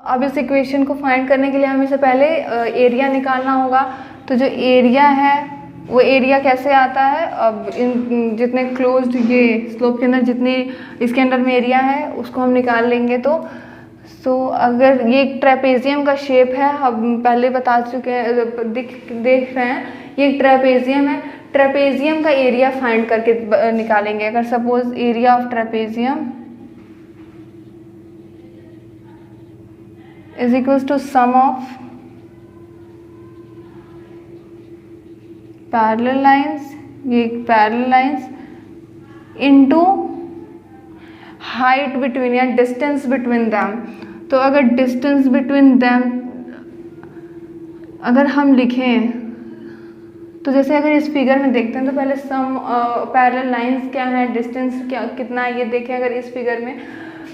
अब इस इक्वेशन को फाइंड करने के लिए हमें से पहले एरिया निकालना होगा। तो जो एरिया है वो एरिया कैसे आता है, अब इन जितने क्लोज्ड ये स्लोप के अंदर जितने इसके अंदर में एरिया है उसको हम निकाल लेंगे। तो अगर ये एक ट्रेपेजियम का शेप है, हम पहले बता चुके हैं, देख रहे हैं, ये एक ट्रेपेजियम है। ट्रेपेजियम का एरिया फाइंड करके निकालेंगे। अगर suppose area of trapezium is equal to sum of parallel lines, ये parallel lines into height between या डिस्टेंस बिटवीन दैम। तो अगर डिस्टेंस बिटवीन दैम अगर हम लिखें तो जैसे अगर इस फिगर में देखते हैं तो पहले सम पैरेलल लाइंस क्या है, डिस्टेंस क्या कितना है ये देखें। अगर इस फिगर में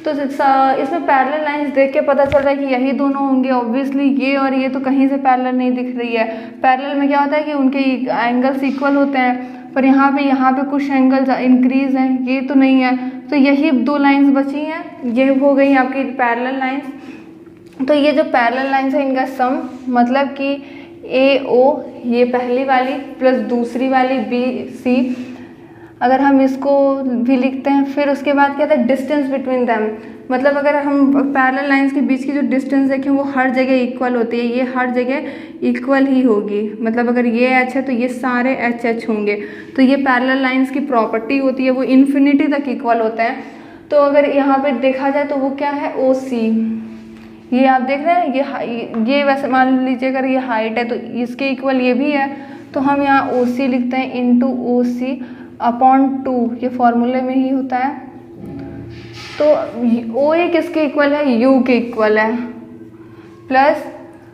तो इसमें पैरेलल लाइंस देख के पता चल रहा है कि यही दोनों होंगे। ऑब्वियसली ये और ये तो कहीं से पैरेलल नहीं दिख रही है। पैरेलल में क्या होता है कि उनके एंगल्स इक्वल होते हैं, पर यहाँ पे कुछ एंगल्स इंक्रीज हैं, ये तो नहीं है। तो यही दो लाइंस बची हैं, ये हो गई आपकी पैरेलल लाइंस। तो ये जो पैरेलल लाइंस है इनका सम, मतलब कि AO ये पहली वाली प्लस दूसरी वाली BC, अगर हम इसको भी लिखते हैं। फिर उसके बाद क्या था, डिस्टेंस बिटवीन दैम, मतलब अगर हम पैरेलल लाइंस के बीच की जो डिस्टेंस देखें वो हर जगह इक्वल होती है, ये हर जगह इक्वल ही होगी। मतलब अगर ये H है तो ये सारे HH होंगे। तो ये पैरेलल लाइंस की प्रॉपर्टी होती है, वो इन्फिनिटी तक इक्वल होता है। तो अगर यहाँ पे देखा जाए तो वो क्या है, OC, ये आप देख रहे हैं, ये वैसे मान लीजिए अगर ये हाइट है तो इसके इक्वल ये भी है। तो हम यहाँ OC लिखते हैं इंटू OC अपॉन 2, ये फॉर्मूले में ही होता है। तो OA किसके इक्वल है, U के इक्वल है। प्लस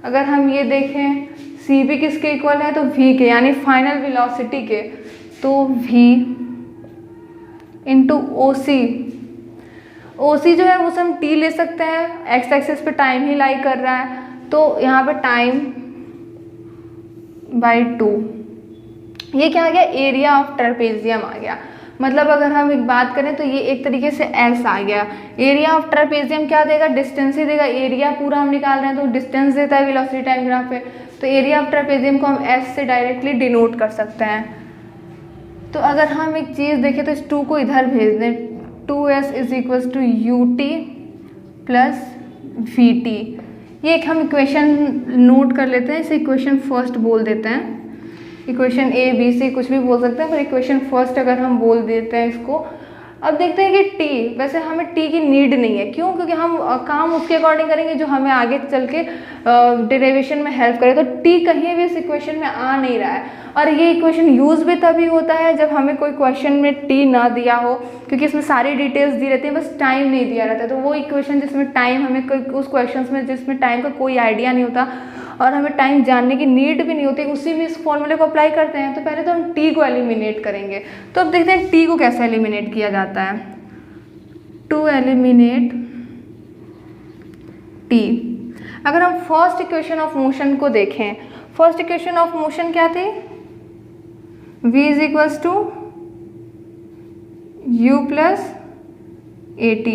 अगर हम ये देखें CB किसके इक्वल है, तो V के, यानी फाइनल वेलोसिटी के। तो V इंटू OC जो है वो हम T ले सकते हैं, एक्स एक्सिस पे टाइम ही लाई कर रहा है, तो यहाँ पे टाइम बाई 2। ये क्या आ गया, एरिया ऑफ ट्रेपेजियम आ गया। मतलब अगर हम एक बात करें तो ये एक तरीके से S आ गया। एरिया ऑफ ट्रेपेजियम क्या देगा, डिस्टेंस ही देगा। एरिया पूरा हम निकाल रहे हैं तो डिस्टेंस देता है वेलोसिटी टाइम ग्राफ पे। तो एरिया ऑफ ट्रेपेजियम को हम S से डायरेक्टली डिनोट कर सकते हैं। तो अगर हम एक चीज़ देखें तो इस 2 को इधर भेज दें, 2S is equal to UT plus VT। ये एक हम इक्वेशन नोट कर लेते हैं, इसे इक्वेशन फर्स्ट बोल देते हैं। इक्वेशन A B C कुछ भी बोल सकते हैं, पर इक्वेशन फर्स्ट अगर हम बोल देते हैं इसको। अब देखते हैं कि T, वैसे हमें T की नीड नहीं है, क्यों, क्योंकि हम काम उसके अकॉर्डिंग करेंगे जो हमें आगे चल के डेरिवेशन में हेल्प करे। तो T कहीं भी इस इक्वेशन में आ नहीं रहा है। और ये इक्वेशन यूज़ भी तभी होता है जब हमें कोई क्वेश्चन में T ना दिया हो, क्योंकि इसमें सारी डिटेल्स दी रहती है, बस टाइम नहीं दिया रहता है। तो वो इक्वेशन जिसमें टाइम हमें कोई उस क्वेश्चन में जिसमें टाइम का कोई आइडिया नहीं होता और हमें टाइम जानने की नीड भी नहीं होती, उसी में इस फॉर्मूले को अप्लाई करते हैं। तो पहले तो हम T को एलिमिनेट करेंगे। तो अब देखते हैं T को कैसे एलिमिनेट किया जाता है। टू एलिमिनेट T, अगर हम फर्स्ट इक्वेशन ऑफ मोशन को देखें, फर्स्ट इक्वेशन ऑफ मोशन क्या थी, V is equals to U plus AT,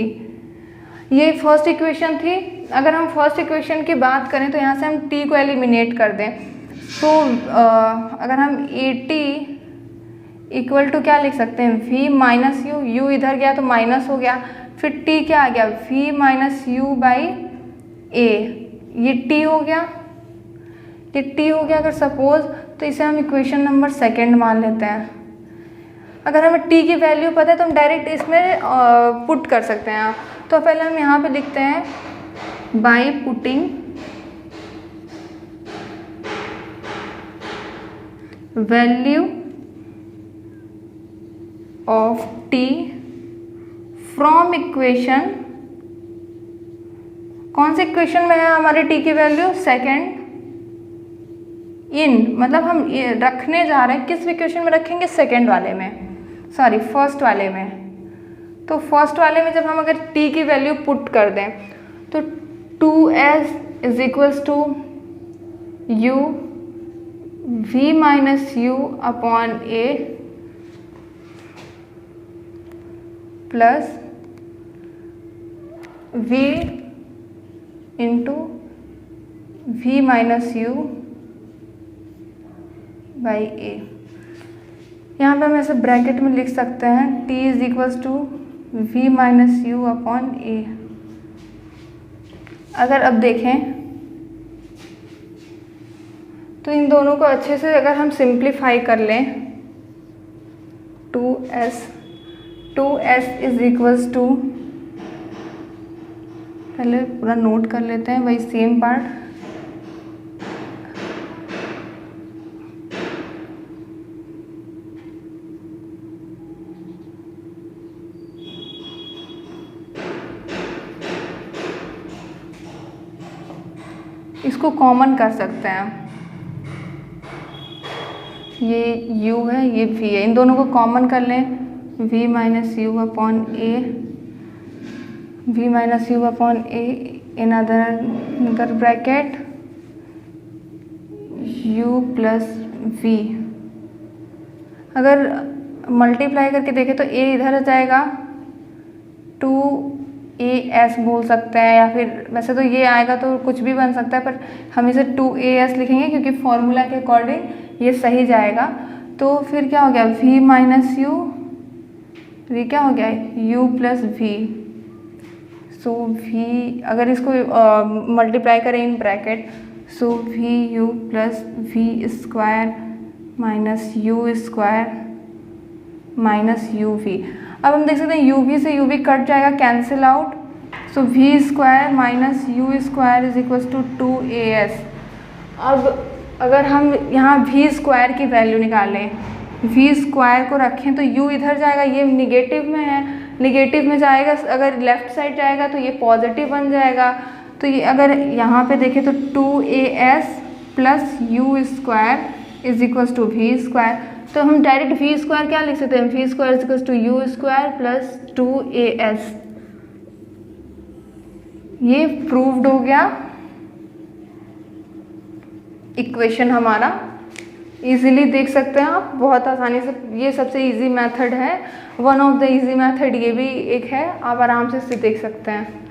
ये फर्स्ट इक्वेशन थी। अगर हम फर्स्ट इक्वेशन की बात करें तो यहाँ से हम T को एलिमिनेट कर दें। तो अगर हम AT इक्वल टू क्या लिख सकते हैं, V माइनस U, U इधर गया तो माइनस हो गया, फिर T क्या आ गया, V minus U by A, ये T हो गया, ये T हो गया। अगर सपोज तो इसे हम इक्वेशन नंबर सेकेंड मान लेते हैं। अगर हमें T की वैल्यू पता है तो हम डायरेक्ट इसमें पुट कर सकते हैं। तो पहले हम यहाँ पे लिखते हैं by putting value of T from equation, कौन से इक्वेशन में है हमारे T की वैल्यू, सेकेंड, इन, मतलब हम रखने जा रहे हैं, किस इक्वेशन में रखेंगे, सेकेंड वाले में, सॉरी फर्स्ट वाले में। तो फर्स्ट वाले में जब हम अगर T की वैल्यू पुट कर दें तो 2S is equals to U V minus U upon A plus V into v minus u by a. यहाँ पे हम ऐसे ब्रैकेट में लिख सकते हैं t is equals to v minus u upon a. अगर अब देखें तो इन दोनों को अच्छे से अगर हम सिंप्लीफाई कर लें, 2s इज इक्वल्स टू, पहले पूरा नोट कर लेते हैं वही सेम पार्ट, इसको कॉमन कर सकते हैं, ये u है ये v है, इन दोनों को कॉमन कर लें, v minus u upon A, v minus u upon A in other bracket u plus v। अगर मल्टीप्लाई करके देखें तो a इधर आ जाएगा, 2as बोल सकते हैं, या फिर वैसे तो ये आएगा तो कुछ भी बन सकता है, पर हम इसे 2as लिखेंगे क्योंकि फॉर्मूला के अकॉर्डिंग ये सही जाएगा। तो फिर क्या हो गया, v माइनस यू, ये क्या हो गया, u प्लस v। सो v अगर इसको मल्टीप्लाई करें in bracket, so v u plus v square minus u square minus u v। अब हम देख सकते हैं u v से u v कट जाएगा, cancel out, so v square minus u square is equals to 2as। अब अगर हम यहाँ v स्क्वायर की वैल्यू निकालें, v स्क्वायर को रखें तो u इधर जाएगा, ये निगेटिव में है, निगेटिव में जाएगा, अगर लेफ्ट साइड जाएगा तो ये पॉजिटिव बन जाएगा। तो ये अगर यहाँ पे देखें तो 2as plus u square is equals to v square. तो हम डायरेक्ट v स्क्वायर क्या लिख सकते हैं, v square is equals to u square plus 2as। ये प्रूव्ड हो गया इक्वेशन हमारा, इजीली देख सकते हैं आप बहुत आसानी से, ये सबसे इजी मेथड है, one of the easy method ये भी एक है, आप आराम से इसे देख सकते हैं।